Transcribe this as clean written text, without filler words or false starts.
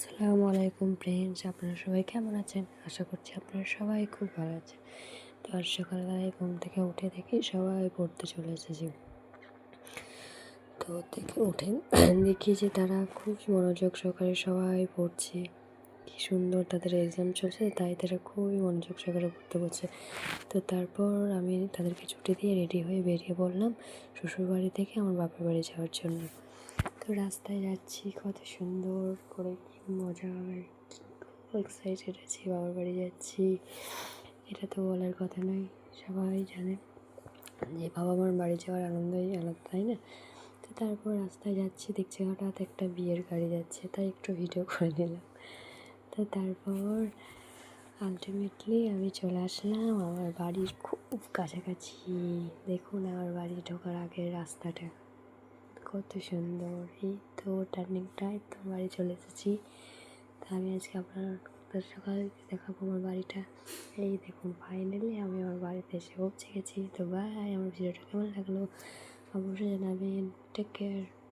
আসসালামু আলাইকুম ফ্রেন্ডস, আপনারা সবাই কেমন আছেন? আশা করছি আপনারা সবাই খুব ভালো আছেন। তো আজ সকালবেলায় ঘুম থেকে উঠে দেখি সবাই পড়তে চলে এসেছে। তো থেকে উঠে দেখি যে তারা খুব মনোযোগ সহকারে সবাই পড়ছে। কি সুন্দর তাদের এক্সাম চলছে, তাই তারা খুবই মনোযোগ সহকারে পড়তে বসছে। তো তারপর আমি তাদেরকে ছুটি দিয়ে রেডি হয়ে বেরিয়ে পড়লাম শ্বশুরবাড়ি থেকে আমার বাপের বাড়ি যাওয়ার জন্য। তো রাস্তায় যাচ্ছি, কত সুন্দর করে, কি মজা, খুব এক্সাইটেড আছি, বাবার বাড়ি যাচ্ছি। এটা তো বলার কথা নয়, সবাই জানে যে বাবা মার বাড়ি যাওয়ার আনন্দই আলাদা, তাই না? তো তারপর রাস্তায় যাচ্ছি, দেখছি হঠাৎ একটা বিয়ের গাড়ি যাচ্ছে, তাই একটু ভিডিও করে নিলাম। তো তারপর আলটিমেটলি আমি চলে আসলাম আমার বাড়ির খুব কাছাকাছি। দেখুন আমার বাড়ি ঢোকার আগের রাস্তাটা কত সুন্দর। এই তো টার্নিংটা, একদম বাড়ি চলে এসেছি। তা আমি আজকে আপনার সকালে দেখাবো আমার বাড়িটা। এই দেখুন ফাইনালি আমি আমার বাড়িতে এসে পৌঁছে গেছি। তো বাই, আমার ভিডিওটা কেমন লাগলো অবশ্যই জানাবেন। Take care.